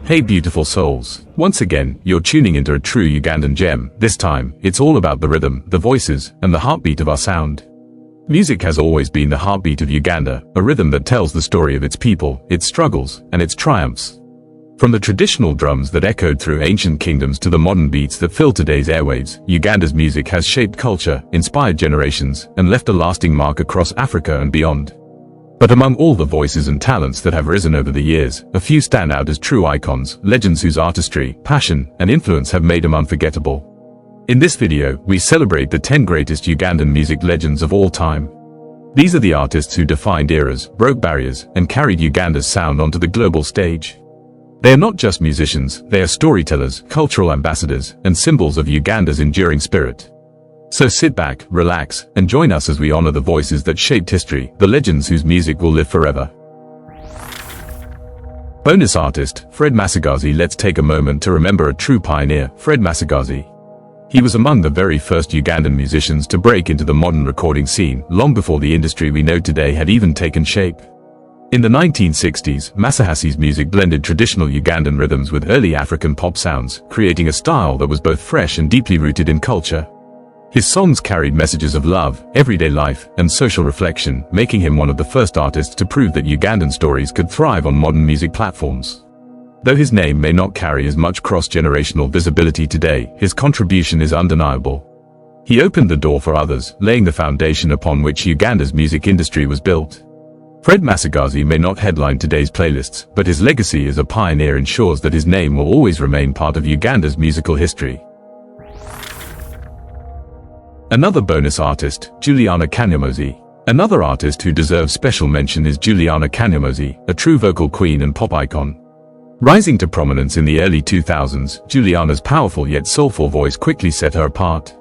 Hey beautiful souls, once again, you're tuning into a true Ugandan gem. This time, it's all about the rhythm, the voices, and the heartbeat of our sound. Music has always been the heartbeat of Uganda, a rhythm that tells the story of its people, its struggles, and its triumphs. From the traditional drums that echoed through ancient kingdoms to the modern beats that fill today's airwaves, Uganda's music has shaped culture, inspired generations, and left a lasting mark across Africa and beyond. But among all the voices and talents that have risen over the years, a few stand out as true icons, legends whose artistry, passion, and influence have made them unforgettable. In this video, we celebrate the 10 greatest Ugandan music legends of all time. These are the artists who defined eras, broke barriers, and carried Uganda's sound onto the global stage. They are not just musicians, they are storytellers, cultural ambassadors, and symbols of Uganda's enduring spirit. So sit back, relax, and join us as we honor the voices that shaped history, the legends whose music will live forever. Bonus artist, Fred Masagazi. Let's take a moment to remember a true pioneer, Fred Masagazi. He was among the very first Ugandan musicians to break into the modern recording scene, long before the industry we know today had even taken shape. In the 1960s, Masagazi's music blended traditional Ugandan rhythms with early African pop sounds, creating a style that was both fresh and deeply rooted in culture. His songs carried messages of love, everyday life, and social reflection, making him one of the first artists to prove that Ugandan stories could thrive on modern music platforms. Though his name may not carry as much cross-generational visibility today, his contribution is undeniable. He opened the door for others, laying the foundation upon which Uganda's music industry was built. Fred Masagazi may not headline today's playlists, but his legacy as a pioneer ensures that his name will always remain part of Uganda's musical history. Another bonus artist, Juliana Kanyomozi. Another artist who deserves special mention is Juliana Kanyomozi, a true vocal queen and pop icon. Rising to prominence in the early 2000s, Juliana's powerful yet soulful voice quickly set her apart.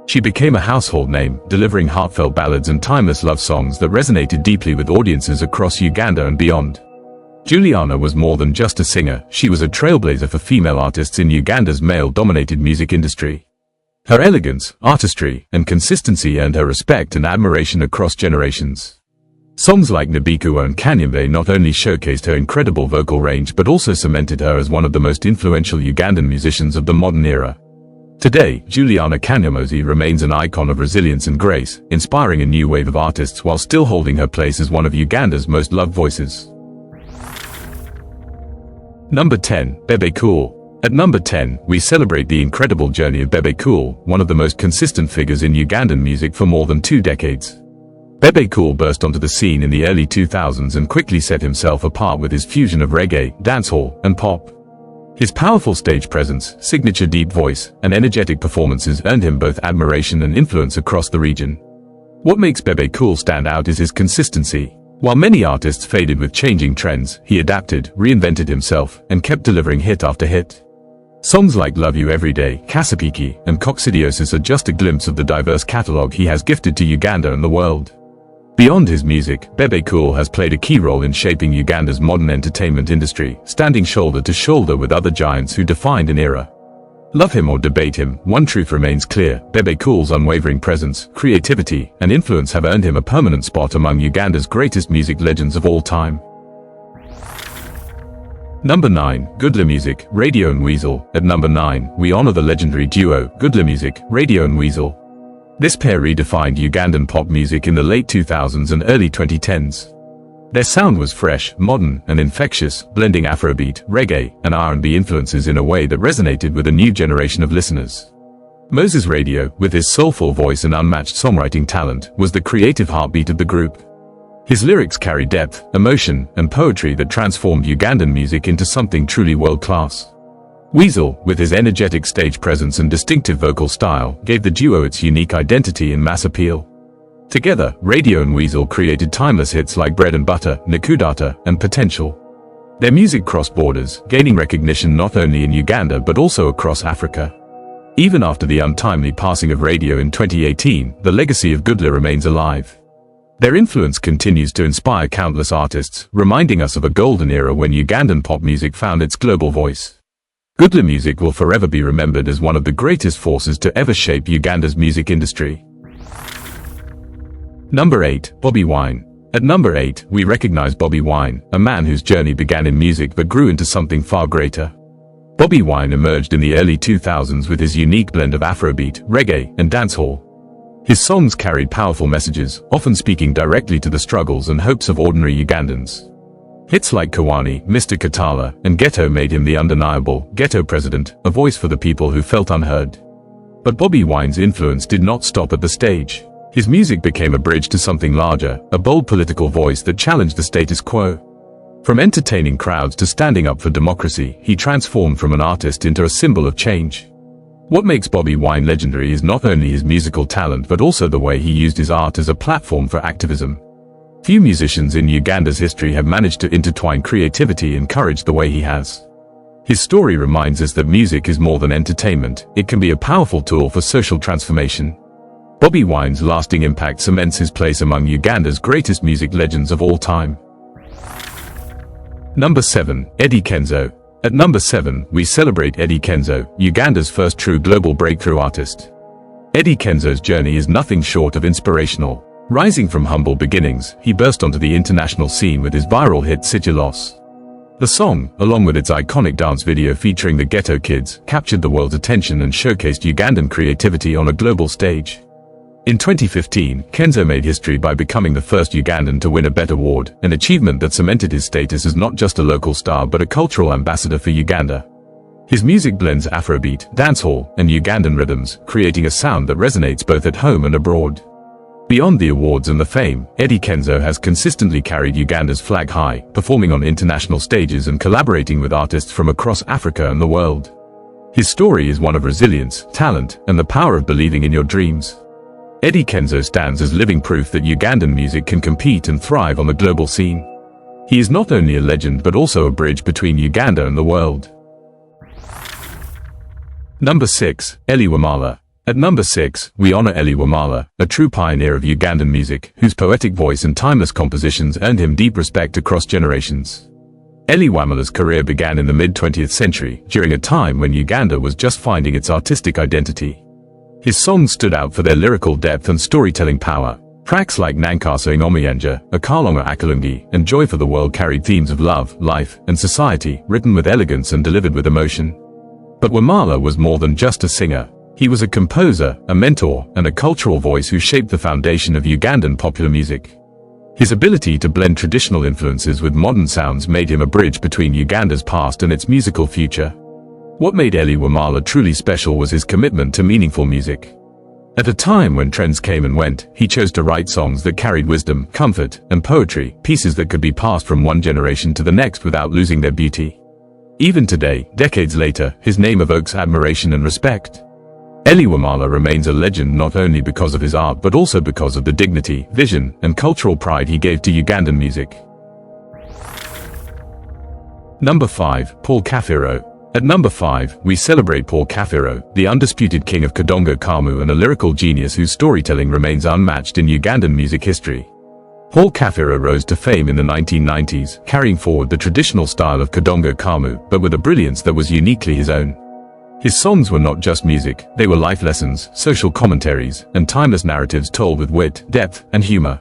She became a household name, delivering heartfelt ballads and timeless love songs that resonated deeply with audiences across Uganda and beyond. Juliana was more than just a singer, she was a trailblazer for female artists in Uganda's male-dominated music industry. Her elegance, artistry, and consistency earned her respect and admiration across generations. Songs like Nabikuwa and Kanyembe not only showcased her incredible vocal range but also cemented her as one of the most influential Ugandan musicians of the modern era. Today, Juliana Kanyomozi remains an icon of resilience and grace, inspiring a new wave of artists while still holding her place as one of Uganda's most loved voices. Number 10. Bebe Cool. At number 10, we celebrate the incredible journey of Bebe Cool, one of the most consistent figures in Ugandan music for more than 2 decades. Bebe Cool burst onto the scene in the early 2000s and quickly set himself apart with his fusion of reggae, dancehall, and pop. His powerful stage presence, signature deep voice, and energetic performances earned him both admiration and influence across the region. What makes Bebe Cool stand out is his consistency. While many artists faded with changing trends, he adapted, reinvented himself, and kept delivering hit after hit. Songs like Love You Every Day, Kasipiki, and Coccidiosis are just a glimpse of the diverse catalogue he has gifted to Uganda and the world. Beyond his music, Bebe Cool has played a key role in shaping Uganda's modern entertainment industry, standing shoulder to shoulder with other giants who defined an era. Love him or debate him, one truth remains clear: Bebe Cool's unwavering presence, creativity, and influence have earned him a permanent spot among Uganda's greatest music legends of all time. Number 9. Goodla Music, Radio and Weasel. At number 9, we honor the legendary duo, Goodla Music, Radio and Weasel. This pair redefined Ugandan pop music in the late 2000s and early 2010s. Their sound was fresh, modern, and infectious, blending Afrobeat, reggae, and R&B influences in a way that resonated with a new generation of listeners. Moses Radio, with his soulful voice and unmatched songwriting talent, was the creative heartbeat of the group. His lyrics carried depth, emotion, and poetry that transformed Ugandan music into something truly world-class. Weasel, with his energetic stage presence and distinctive vocal style, gave the duo its unique identity and mass appeal. Together, Radio and Weasel created timeless hits like Bread and Butter, Nikudata, and Potential. Their music crossed borders, gaining recognition not only in Uganda but also across Africa. Even after the untimely passing of Radio in 2018, the legacy of Goodla remains alive. Their influence continues to inspire countless artists, reminding us of a golden era when Ugandan pop music found its global voice. Goodla Music will forever be remembered as one of the greatest forces to ever shape Uganda's music industry. Number 8. Bobi Wine. At number 8, we recognize Bobi Wine, a man whose journey began in music but grew into something far greater. Bobi Wine emerged in the early 2000s with his unique blend of Afrobeat, reggae, and dancehall. His songs carried powerful messages, often speaking directly to the struggles and hopes of ordinary Ugandans. Hits like Kawani, Mr. Katala, and Ghetto made him the undeniable ghetto president, a voice for the people who felt unheard. But Bobi Wine's influence did not stop at the stage. His music became a bridge to something larger, a bold political voice that challenged the status quo. From entertaining crowds to standing up for democracy, he transformed from an artist into a symbol of change. What makes Bobi Wine legendary is not only his musical talent but also the way he used his art as a platform for activism. Few musicians in Uganda's history have managed to intertwine creativity and courage the way he has. His story reminds us that music is more than entertainment, it can be a powerful tool for social transformation. Bobi Wine's lasting impact cements his place among Uganda's greatest music legends of all time. Number 7. Eddy Kenzo. At number 7, we celebrate Eddy Kenzo, Uganda's first true global breakthrough artist. Eddy Kenzo's journey is nothing short of inspirational. Rising from humble beginnings, he burst onto the international scene with his viral hit Sigilos. The song, along with its iconic dance video featuring the Ghetto Kids, captured the world's attention and showcased Ugandan creativity on a global stage. In 2015, Kenzo made history by becoming the first Ugandan to win a BET award, an achievement that cemented his status as not just a local star but a cultural ambassador for Uganda. His music blends Afrobeat, dancehall, and Ugandan rhythms, creating a sound that resonates both at home and abroad. Beyond the awards and the fame, Eddy Kenzo has consistently carried Uganda's flag high, performing on international stages and collaborating with artists from across Africa and the world. His story is one of resilience, talent, and the power of believing in your dreams. Eddy Kenzo stands as living proof that Ugandan music can compete and thrive on the global scene. He is not only a legend but also a bridge between Uganda and the world. Number 6. Elly Wamala. At number 6, we honor Elly Wamala, a true pioneer of Ugandan music, whose poetic voice and timeless compositions earned him deep respect across generations. Elly Wamala's career began in the mid-20th century, during a time when Uganda was just finding its artistic identity. His songs stood out for their lyrical depth and storytelling power. Tracks like Nankasa Ingomiyanja, Akalonga Akalungi, and Joy for the World carried themes of love, life, and society, written with elegance and delivered with emotion. But Wamala was more than just a singer. He was a composer, a mentor, and a cultural voice who shaped the foundation of Ugandan popular music. His ability to blend traditional influences with modern sounds made him a bridge between Uganda's past and its musical future. What made Elly Wamala truly special was his commitment to meaningful music. At a time when trends came and went, he chose to write songs that carried wisdom, comfort, and poetry, pieces that could be passed from one generation to the next without losing their beauty. Even today, decades later, his name evokes admiration and respect. Elly Wamala remains a legend not only because of his art but also because of the dignity, vision, and cultural pride he gave to Ugandan music. Number 5. Paul Kafiro. At number 5, we celebrate Paul Kafiro, the undisputed king of Kadongo Kamu and a lyrical genius whose storytelling remains unmatched in Ugandan music history. Paul Kafiro rose to fame in the 1990s, carrying forward the traditional style of Kadongo Kamu, but with a brilliance that was uniquely his own. His songs were not just music, they were life lessons, social commentaries, and timeless narratives told with wit, depth, and humor.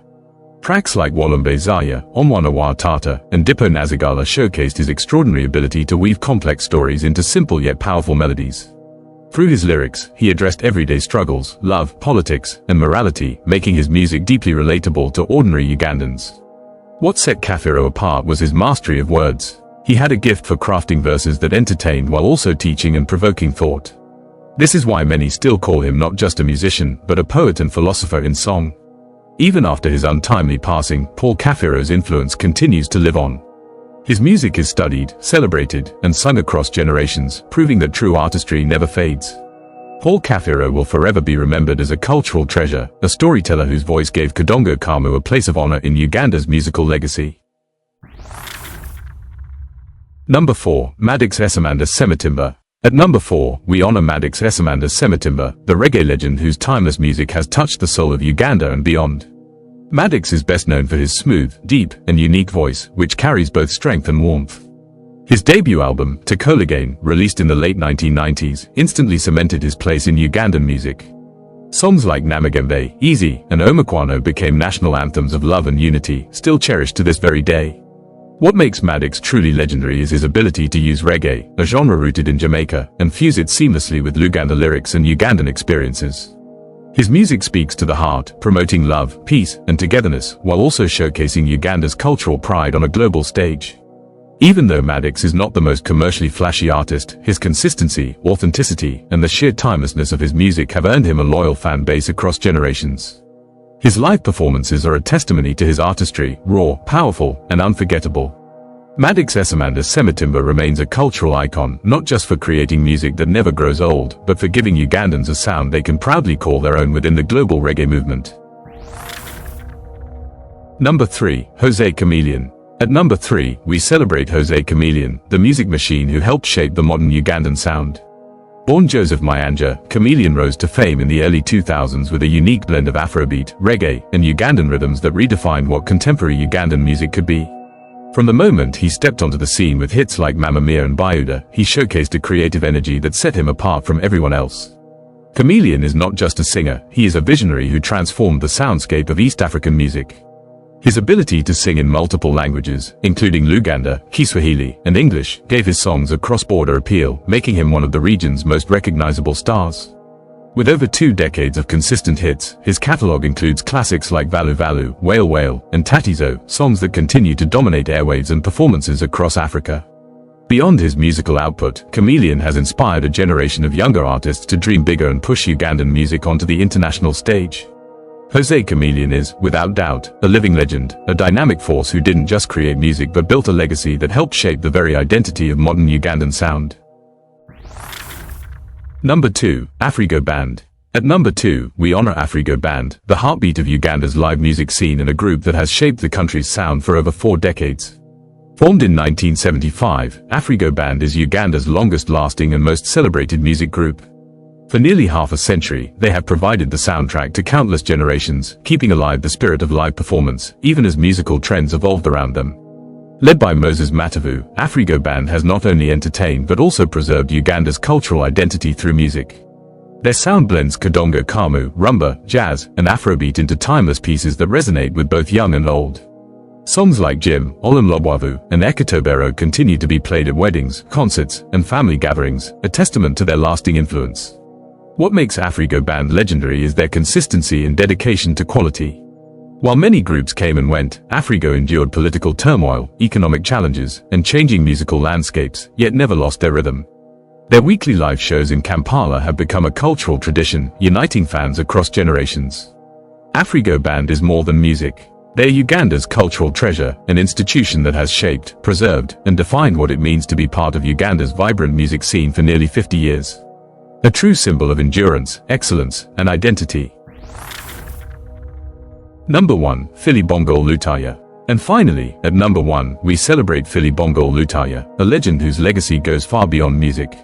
Tracks like Walumbe Zaya, Omwana wa Tata, and Dippo Nazagala showcased his extraordinary ability to weave complex stories into simple yet powerful melodies. Through his lyrics, he addressed everyday struggles, love, politics, and morality, making his music deeply relatable to ordinary Ugandans. What set Kafiro apart was his mastery of words. He had a gift for crafting verses that entertained while also teaching and provoking thought. This is why many still call him not just a musician, but a poet and philosopher in song. Even after his untimely passing, Paul Kafiro's influence continues to live on. His music is studied, celebrated, and sung across generations, proving that true artistry never fades. Paul Kafiro will forever be remembered as a cultural treasure, a storyteller whose voice gave Kadongo Kamu a place of honor in Uganda's musical legacy. Number 4. Maddox Essamanda Sematimba. At number 4, we honor Maddox Essamanda Sematimba, the reggae legend whose timeless music has touched the soul of Uganda and beyond. Maddox is best known for his smooth, deep, and unique voice, which carries both strength and warmth. His debut album, Takolagain, released in the late 1990s, instantly cemented his place in Ugandan music. Songs like Namagembe, Easy, and Omukwano became national anthems of love and unity, still cherished to this very day. What makes Maddix truly legendary is his ability to use reggae, a genre rooted in Jamaica, and fuse it seamlessly with Luganda lyrics and Ugandan experiences. His music speaks to the heart, promoting love, peace, and togetherness, while also showcasing Uganda's cultural pride on a global stage. Even though Maddix is not the most commercially flashy artist, his consistency, authenticity, and the sheer timelessness of his music have earned him a loyal fan base across generations. His live performances are a testimony to his artistry, raw, powerful, and unforgettable. Maddix Esamanda Semitimba remains a cultural icon, not just for creating music that never grows old, but for giving Ugandans a sound they can proudly call their own within the global reggae movement. Number 3. Jose Chameleone. At number 3, we celebrate Jose Chameleone, the music machine who helped shape the modern Ugandan sound. Born Joseph Mayanja, Chameleone rose to fame in the early 2000s with a unique blend of Afrobeat, reggae, and Ugandan rhythms that redefined what contemporary Ugandan music could be. From the moment he stepped onto the scene with hits like Mamma Mia and Bayuda, he showcased a creative energy that set him apart from everyone else. Chameleone is not just a singer, he is a visionary who transformed the soundscape of East African music. His ability to sing in multiple languages, including Luganda, Kiswahili, and English, gave his songs a cross-border appeal, making him one of the region's most recognizable stars. With over 2 decades of consistent hits, his catalog includes classics like Valu Valu, Whale Whale, and Tatizo, songs that continue to dominate airwaves and performances across Africa. Beyond his musical output, Chameleone has inspired a generation of younger artists to dream bigger and push Ugandan music onto the international stage. Jose Chameleone is, without doubt, a living legend, a dynamic force who didn't just create music but built a legacy that helped shape the very identity of modern Ugandan sound. Number 2. Afrigo Band. At number 2, we honor Afrigo Band, the heartbeat of Uganda's live music scene and a group that has shaped the country's sound for over 4 decades. Formed in 1975, Afrigo Band is Uganda's longest-lasting and most celebrated music group. For nearly half a century, they have provided the soundtrack to countless generations, keeping alive the spirit of live performance, even as musical trends evolved around them. Led by Moses Matavu, Afrigo Band has not only entertained but also preserved Uganda's cultural identity through music. Their sound blends Kadongo Kamu, rumba, jazz, and Afrobeat into timeless pieces that resonate with both young and old. Songs like Jim, Olumlobwavu, and Ekatobero continue to be played at weddings, concerts, and family gatherings, a testament to their lasting influence. What makes Afrigo Band legendary is their consistency and dedication to quality. While many groups came and went, Afrigo endured political turmoil, economic challenges, and changing musical landscapes, yet never lost their rhythm. Their weekly live shows in Kampala have become a cultural tradition, uniting fans across generations. Afrigo Band is more than music. They're Uganda's cultural treasure, an institution that has shaped, preserved, and defined what it means to be part of Uganda's vibrant music scene for nearly 50 years. A true symbol of endurance, excellence, and identity. Number 1. Philly Bongole Lutaaya. And finally, at number 1, we celebrate Philly Bongole Lutaaya, a legend whose legacy goes far beyond music.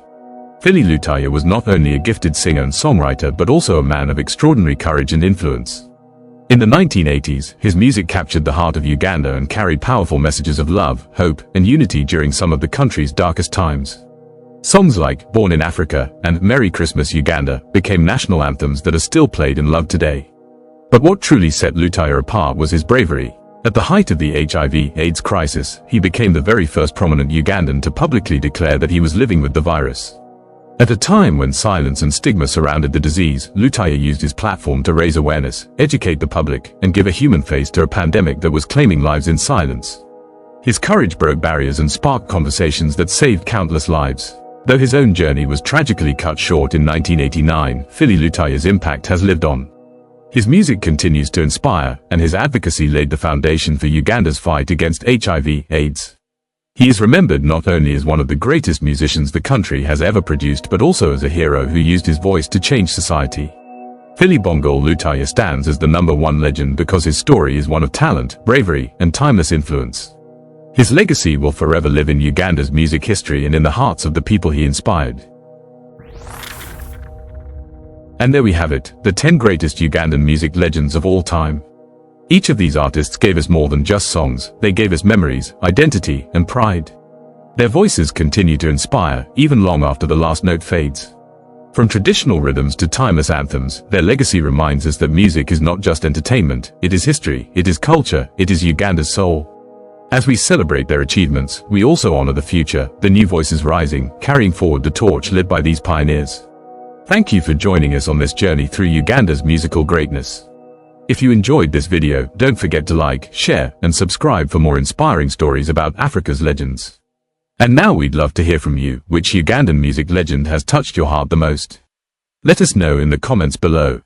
Philly Lutaaya was not only a gifted singer and songwriter but also a man of extraordinary courage and influence. In the 1980s, his music captured the heart of Uganda and carried powerful messages of love, hope, and unity during some of the country's darkest times. Songs like Born in Africa and Merry Christmas Uganda became national anthems that are still played and loved today. But what truly set Lutaaya apart was his bravery. At the height of the HIV/AIDS crisis, he became the very first prominent Ugandan to publicly declare that he was living with the virus. At a time when silence and stigma surrounded the disease, Lutaaya used his platform to raise awareness, educate the public, and give a human face to a pandemic that was claiming lives in silence. His courage broke barriers and sparked conversations that saved countless lives. Though his own journey was tragically cut short in 1989, Philly Lutaaya's impact has lived on. His music continues to inspire, and his advocacy laid the foundation for Uganda's fight against HIV/AIDS. He is remembered not only as one of the greatest musicians the country has ever produced but also as a hero who used his voice to change society. Philly Bongole Lutaaya stands as the number 1 legend because his story is one of talent, bravery, and timeless influence. His legacy will forever live in Uganda's music history and in the hearts of the people he inspired. And there we have it, the 10 greatest Ugandan music legends of all time. Each of these artists gave us more than just songs, they gave us memories, identity, and pride. Their voices continue to inspire, even long after the last note fades. From traditional rhythms to timeless anthems, their legacy reminds us that music is not just entertainment, it is history, it is culture, it is Uganda's soul. As we celebrate their achievements, we also honor the future, the new voices rising, carrying forward the torch lit by these pioneers. Thank you for joining us on this journey through Uganda's musical greatness. If you enjoyed this video, don't forget to like, share, and subscribe for more inspiring stories about Africa's legends. And now we'd love to hear from you. Which Ugandan music legend has touched your heart the most? Let us know in the comments below.